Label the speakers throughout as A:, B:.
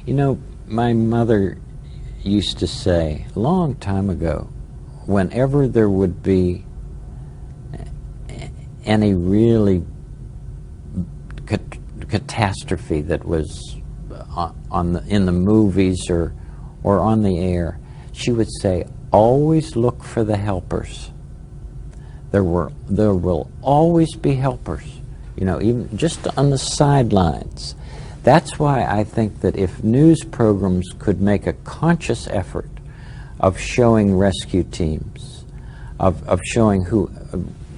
A: You know, my mother used to say a long time ago, whenever there would be any really catastrophe that was in the movies or on the air, she would say, always look for the helpers. There will always be helpers, you know, even just on the sidelines. That's why I think that if news programs could make a conscious effort of showing rescue teams, of showing who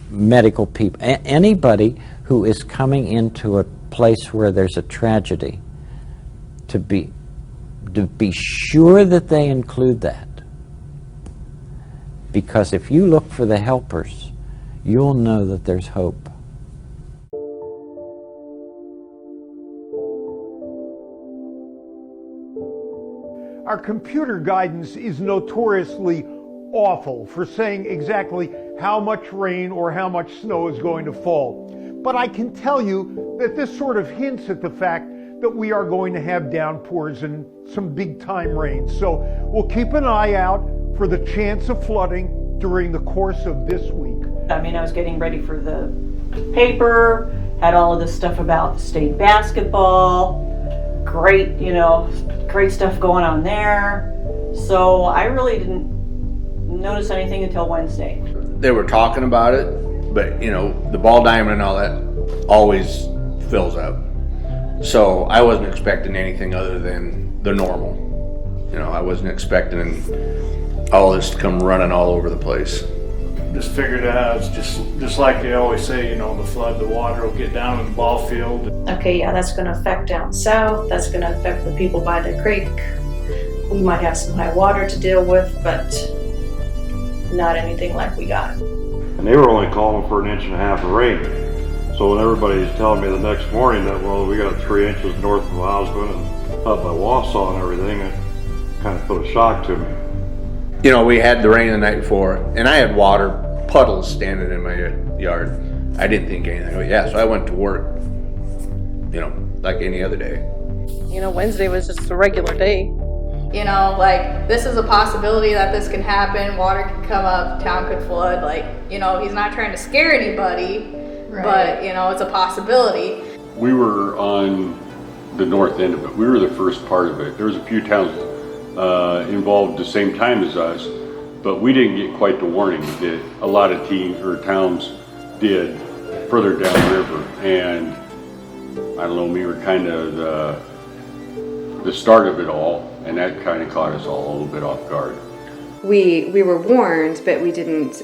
A: medical people, anybody who is coming into a place where there's a tragedy, to be sure that they include that. Because if you look for the helpers, you'll know that there's hope.
B: Our computer guidance is notoriously awful for saying exactly how much rain or how much snow is going to fall. But I can tell you that this sort of hints at the fact that we are going to have downpours and some big time rain. So we'll keep an eye out for the chance of flooding during the course of this week.
C: I mean, I was getting ready for the paper, had all of this stuff about the state basketball, great stuff going on there. So I really didn't notice anything until Wednesday.
D: They were talking about it, but the ball diamond and all that always fills up. So I wasn't expecting anything other than the normal. I wasn't expecting all this to come running all over the place.
E: Just figured out it's just like they always say, the flood, the water will get down in the ball field.
F: Okay, yeah, that's going to affect down south. That's going to affect the people by the creek. We might have some high water to deal with, but not anything like we got.
G: And they were only calling for 1.5 inches of rain. So when everybody's telling me the next morning that, well, we got 3 inches north of Osmond and up by Wausau and everything, it kind of put a shock to me.
D: We had the rain the night before, and I had water puddles standing in my yard. I didn't think anything of it. Yeah, so I went to work, like any other day.
H: Wednesday was just a regular day.
I: This is a possibility that this can happen. Water can come up, town could flood. He's not trying to scare anybody, right. But, it's a possibility.
J: We were on the north end of it. We were the first part of it. There was a few towns involved the same time as us, but we didn't get quite the warning that a lot of towns did further downriver. And I don't know, we were kind of the start of it all, and that kind of caught us all a little bit off guard.
K: We were warned, but we didn't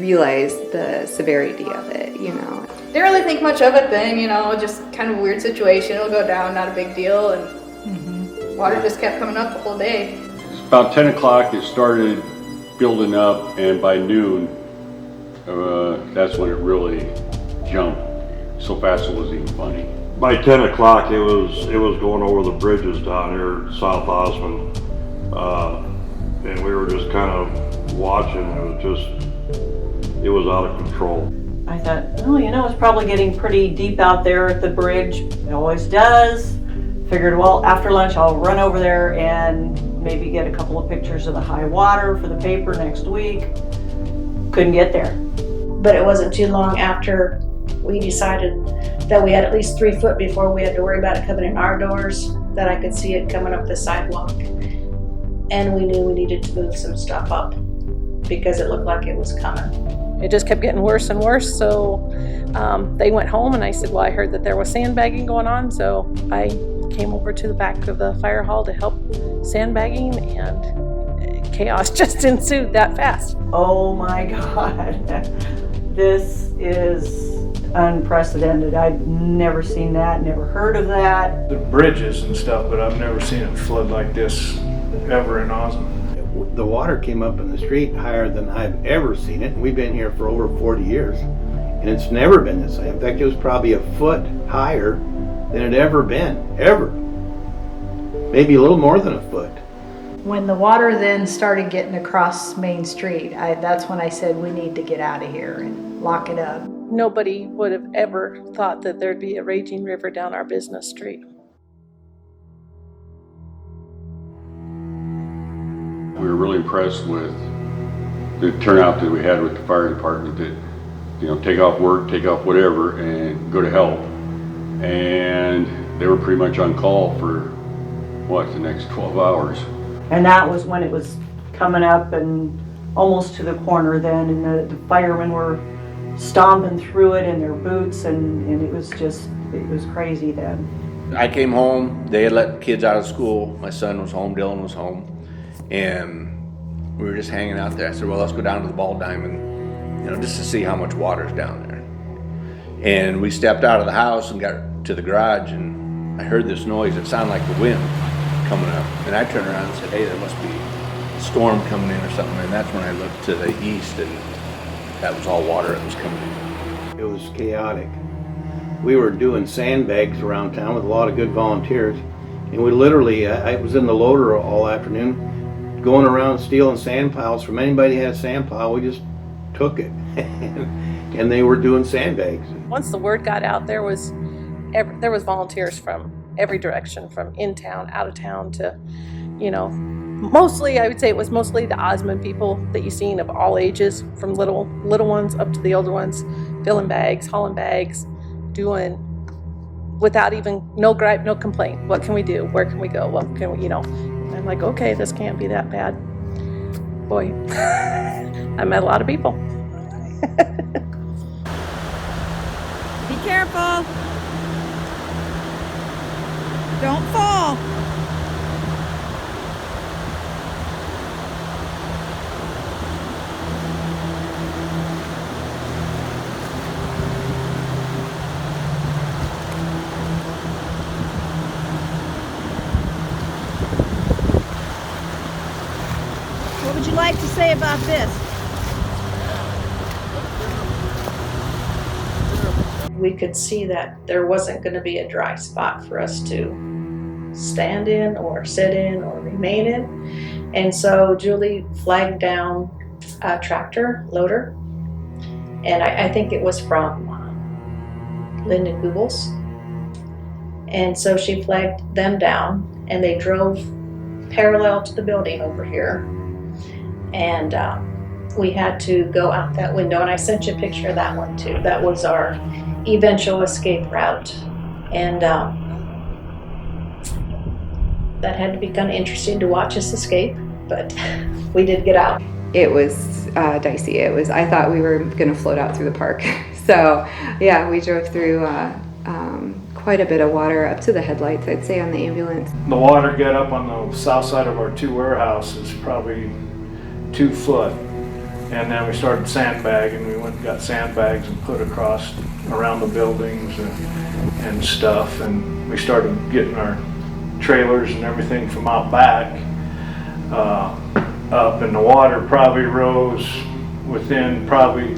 K: realize the severity of it,
I: Didn't really think much of it then, just kind of a weird situation. It'll go down, not a big deal, and water just kept coming up the whole day.
J: It's about 10 o'clock, it started building up, and by noon, that's when it really jumped. So fast it wasn't even funny.
G: By 10 o'clock, it was going over the bridges down here, South Osmond, and we were just kind of watching. It was out of control.
C: I thought, it's probably getting pretty deep out there at the bridge. It always does. Figured, well, after lunch I'll run over there and maybe get a couple of pictures of the high water for the paper next week. Couldn't get there.
F: But it wasn't too long after we decided that we had at least 3 foot before we had to worry about it coming in our doors, that I could see it coming up the sidewalk. And we knew we needed to move some stuff up because it looked like it was coming.
H: It just kept getting worse and worse, so they went home, and I said, well, I heard that there was sandbagging going on, so I came over to the back of the fire hall to help sandbagging, and chaos just ensued that fast.
C: Oh my God, this is unprecedented. I've never seen that, never heard of that.
E: The bridges and stuff, but I've never seen it flood like this ever in Osmond.
L: The water came up in the street higher than I've ever seen it, and we've been here for over 40 years, and it's never been the same. In fact, it was probably a foot higher than it ever been, ever. Maybe a little more than a foot.
M: When the water then started getting across Main Street, that's when I said we need to get out of here and lock it up.
H: Nobody would have ever thought that there'd be a raging river down our business street.
J: we were really impressed with the turnout that we had with the fire department that, you know, take off work, take off whatever, and go to help. And they were pretty much on call for, what, the next 12 hours.
C: And that was when it was coming up and almost to the corner then, and the firemen were stomping through it in their boots, and it was crazy then.
D: I came home, they had let kids out of school. My son was home, Dylan was home, and we were just hanging out there. I said, well, let's go down to the ball diamond, you know, just to see how much water's down there. And we stepped out of the house and got to the garage, and I heard this noise. It sounded like the wind coming up. And I turned around and said, hey, there must be a storm coming in or something. And that's when I looked to the east, and that was all water that was coming in.
L: It was chaotic. We were doing sandbags around town with a lot of good volunteers. And we literally, I was in the loader all afternoon, going around stealing sand piles from anybody who had a sand pile. We just took it. And they were doing sandbags.
H: Once the word got out, there was volunteers from every direction, from in town, out of town, to, you know, mostly, I would say it was mostly the Osmond people that you've seen of all ages, from little ones up to the older ones, filling bags, hauling bags, doing, without even, no gripe, no complaint. What can we do? Where can we go? What can we, you know? And I'm like, okay, this can't be that bad. Boy, I met a lot of people.
N: Be careful. Don't fall. What would you like to say about this?
F: We could see that there wasn't going to be a dry spot for us to stand in or sit in or remain in. And so Julie flagged down a tractor loader, and I think it was from Lyndon Googles. And so she flagged them down, and they drove parallel to the building over here. And we had to go out that window, and I sent you a picture of that one too. That was our eventual escape route, and that had to be kind of interesting to watch us escape, but we did get out.
K: It was dicey. I thought we were going to float out through the park. So yeah, we drove through quite a bit of water up to the headlights, I'd say, on the ambulance.
E: The water got up on the south side of our two warehouses, probably 2 foot. And then we started sandbagging. We went and got sandbags and put across around the buildings and stuff. And we started getting our trailers and everything from out back up. And the water probably rose within probably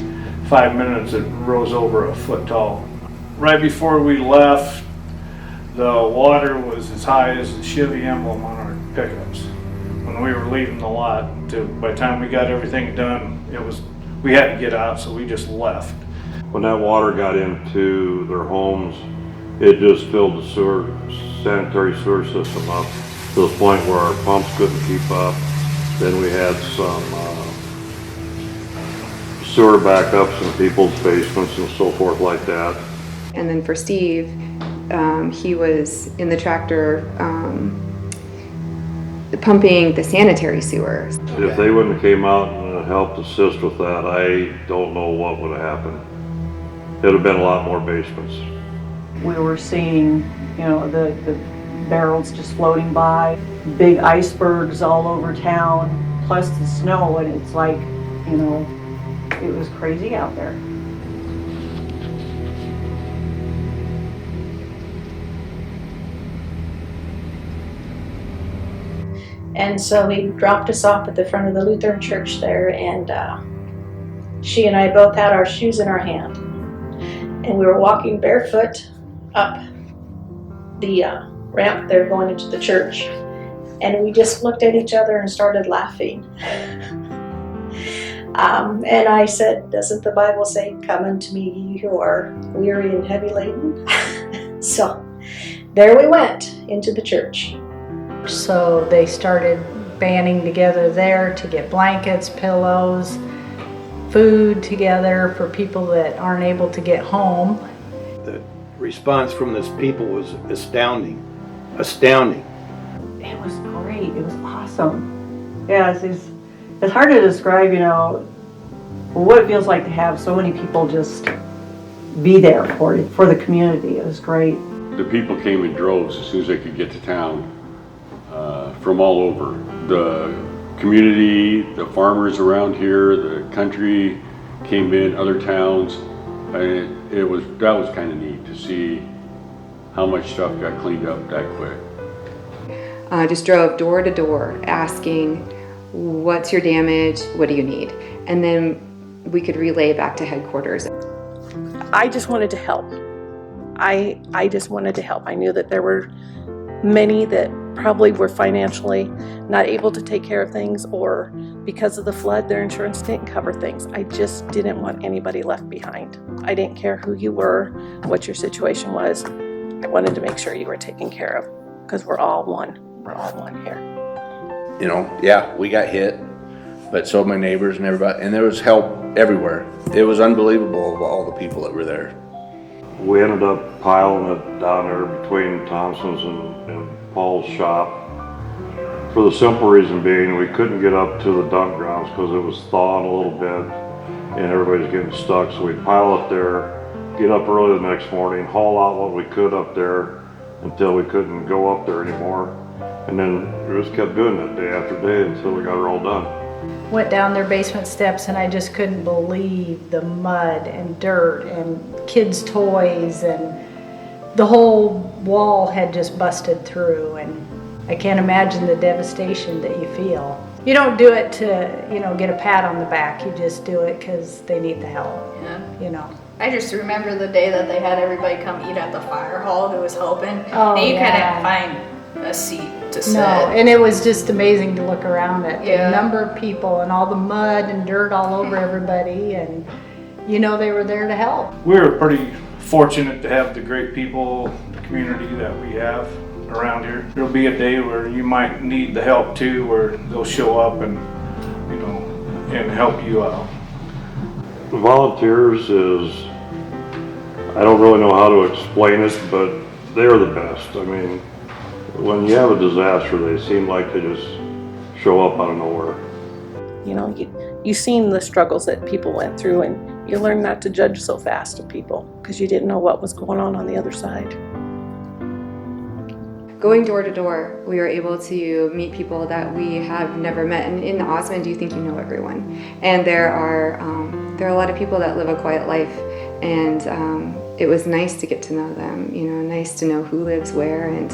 E: 5 minutes. It rose over 1 foot tall. Right before we left, the water was as high as the Chevy emblem on our pickups. When we were leaving the lot, by the time we got everything done, we had to get out, so we just left.
G: When that water got into their homes, it just filled the sanitary sewer system up to the point where our pumps couldn't keep up. Then we had some sewer backups in people's basements and so forth like that.
K: And then for Steve, he was in the tractor pumping the sanitary sewer.
G: If they wouldn't have came out and helped assist with that, I don't know what would have happened. It would have been a lot more basements.
C: We were seeing, you know, the barrels just floating by, big icebergs all over town, plus the snow, and it's like, you know, it was crazy out there.
F: And so he dropped us off at the front of the Lutheran church there, and she and I both had our shoes in our hand. And we were walking barefoot up the ramp there going into the church. And we just looked at each other and started laughing. And I said, doesn't the Bible say, come unto me, ye who are weary and heavy laden? So there we went into the church.
M: So they started banding together there to get blankets, pillows, food together for people that aren't able to get home.
L: The response from this people was astounding. Astounding.
C: It was great. It was awesome. Yeah, it's hard to describe, you know, what it feels like to have so many people just be there for the community. It was great.
J: The people came in droves as soon as they could get to town, from all over. The community, the farmers around here, the country came in, other towns. That was kind of neat to see how much stuff got cleaned up that quick.
K: Just drove door to door asking, what's your damage, what do you need? And then we could relay back to headquarters.
H: I just wanted to help. I just wanted to help. I knew that there were many that probably were financially not able to take care of things, or because of the flood, their insurance didn't cover things. I just didn't want anybody left behind. I didn't care who you were, what your situation was. I wanted to make sure you were taken care of, because we're all one. We're all one here.
D: You know, yeah, we got hit, but so my neighbors and everybody, and there was help everywhere. It was unbelievable of all the people that were there.
G: We ended up piling it down there between Thompson's and Paul's shop, for the simple reason being we couldn't get up to the dump grounds because it was thawing a little bit and everybody's getting stuck. So we'd pile up there, get up early the next morning, haul out what we could up there until we couldn't go up there anymore. And then we just kept doing that day after day until we got it all done.
M: Went down their basement steps and I just couldn't believe the mud and dirt and kids' toys, and the whole wall had just busted through, and I can't imagine the devastation that you feel. You don't do it to, you know, get a pat on the back. You just do it because they need the help.
I: Yeah.
M: You know.
I: I just remember the day that they had everybody come eat at the fire hall who was helping.
M: Oh,
I: and you
M: yeah.
I: couldn't find a seat to sit.
M: No, and it was just amazing to look around at the
I: Yeah.
M: number of people and all the mud and dirt all over everybody, and you know they were there to help.
E: We were pretty fortunate to have the great people, the community that we have around here. There'll be a day where you might need the help too, where they'll show up and, you know, and help you out.
G: Volunteers is, I don't really know how to explain it, but they're the best. I mean, when you have a disaster, they seem like they just show up out of nowhere.
H: You know, you've seen the struggles that people went through, and you learn not to judge so fast of people because you didn't know what was going on the other side.
K: Going door to door, we were able to meet people that we have never met. And in Osmond, you think you know everyone. And there are a lot of people that live a quiet life, and it was nice to get to know them. You know, nice to know who lives where, and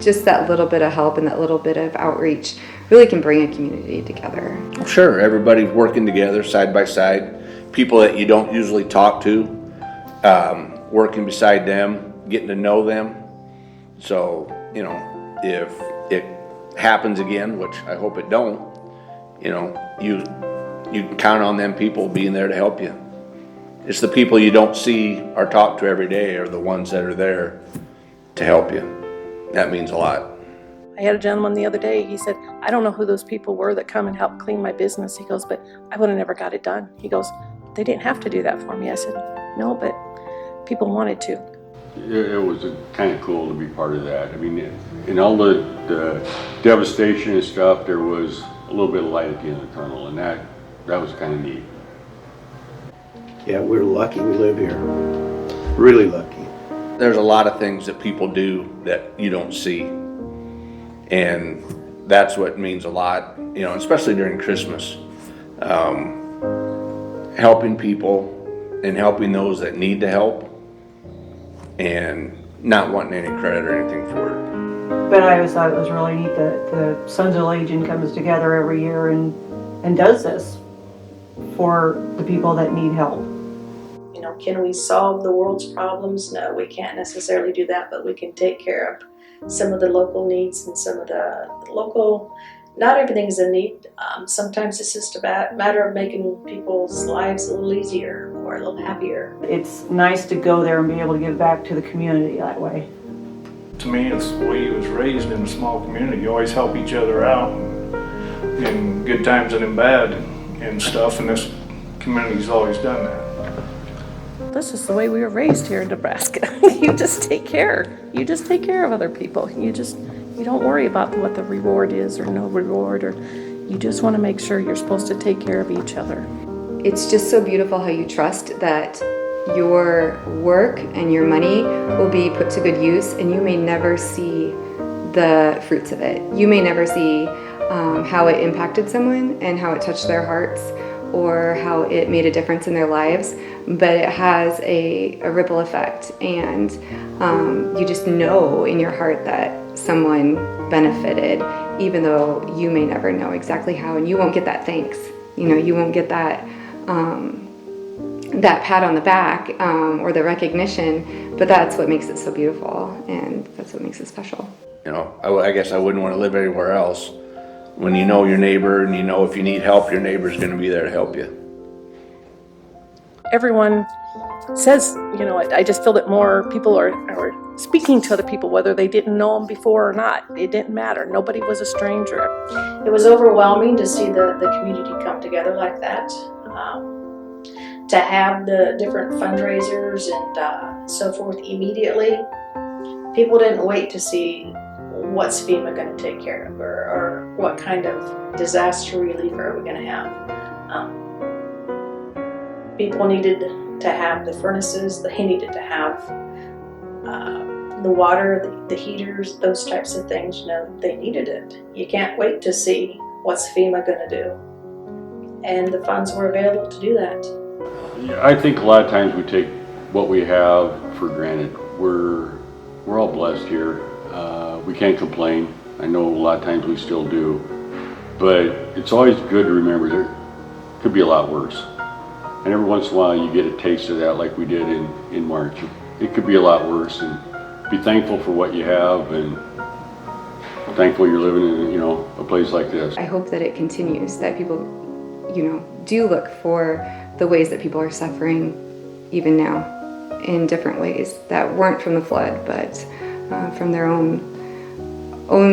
K: just that little bit of help and that little bit of outreach really can bring a community together.
D: Sure, everybody working together side by side, people that you don't usually talk to, working beside them, getting to know them. So, you know, if it happens again, which I hope it don't, you know, you can count on them people being there to help you. It's the people you don't see or talk to every day are the ones that are there to help you. That means a lot.
H: I had a gentleman the other day, he said, I don't know who those people were that come and help clean my business. He goes, but I would have never got it done. He goes, they didn't have to do that for me. I said, no, but people wanted to.
J: It was kind of cool to be part of that. I mean, in all the devastation and stuff, there was a little bit of light at the end of the tunnel, and that was kind of neat.
L: Yeah, we're lucky we live here. Really lucky.
D: There's a lot of things that people do that you don't see. And that's what means a lot, you know, especially during Christmas. Helping people and helping those that need the help and not wanting any credit or anything for it.
C: But I always thought it was really neat that the Sons of Legion comes together every year and does this for the people that need help.
F: You know, can we solve the world's problems? No, we can't necessarily do that, but we can take care of some of the local needs and some of the local, not everything's a need. Sometimes it's just a matter of making people's lives a little easier or a little happier.
C: It's nice to go there and be able to give back to the community that way.
E: To me, it's the way he was raised in a small community. You always help each other out in good times and in bad and stuff, and this community's always done that.
H: This is the way we were raised here in Nebraska. You just take care. You just take care of other people. You don't worry about what the reward is or no reward, or you just want to make sure you're supposed to take care of each other.
K: It's just so beautiful how you trust that your work and your money will be put to good use, and you may never see the fruits of it. You may never see how it impacted someone and how it touched their hearts or how it made a difference in their lives, but it has a ripple effect, and you just know in your heart that someone benefited, even though you may never know exactly how, and you won't get that thanks. You won't get that that pat on the back or the recognition, but that's what makes it so beautiful, and that's what makes it special.
D: I guess I wouldn't want to live anywhere else. When you know your neighbor and you know if you need help, your neighbor's going to be there to help you.
H: Everyone says, I just feel that more people are speaking to other people, whether they didn't know them before or not. It didn't matter. Nobody was a stranger.
F: It was overwhelming to see the community come together like that. To have the different fundraisers and so forth immediately. People didn't wait to see what's FEMA going to take care of, or what kind of disaster relief are we going to have. People needed to have the furnaces, they needed to have the water, the heaters, those types of things. They needed it. You can't wait to see what's FEMA going to do. And the funds were available to do that.
J: I think a lot of times we take what we have for granted. We're all blessed here. We can't complain. I know a lot of times we still do, but it's always good to remember there could be a lot worse. And every once in a while you get a taste of that, like we did in March. It could be a lot worse, and be thankful for what you have, and thankful you're living in a place like this.
K: I hope that it continues, that people do look for the ways that people are suffering even now in different ways that weren't from the flood, but from their own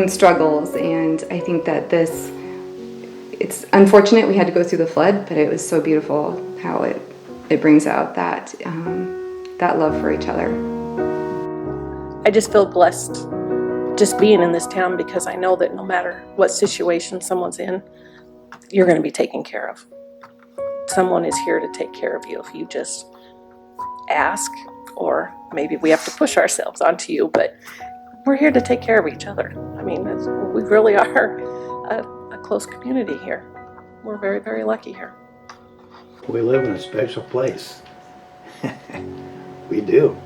K: struggles. And I think that it's unfortunate we had to go through the flood, but it was so beautiful how it brings out that love for each other.
H: I just feel blessed just being in this town, because I know that no matter what situation someone's in, you're going to be taken care of. Someone is here to take care of you if you just ask, or maybe we have to push ourselves onto you, but we're here to take care of each other. I mean, we really are a close community here. We're very, very lucky here.
L: We live in a special place. We do.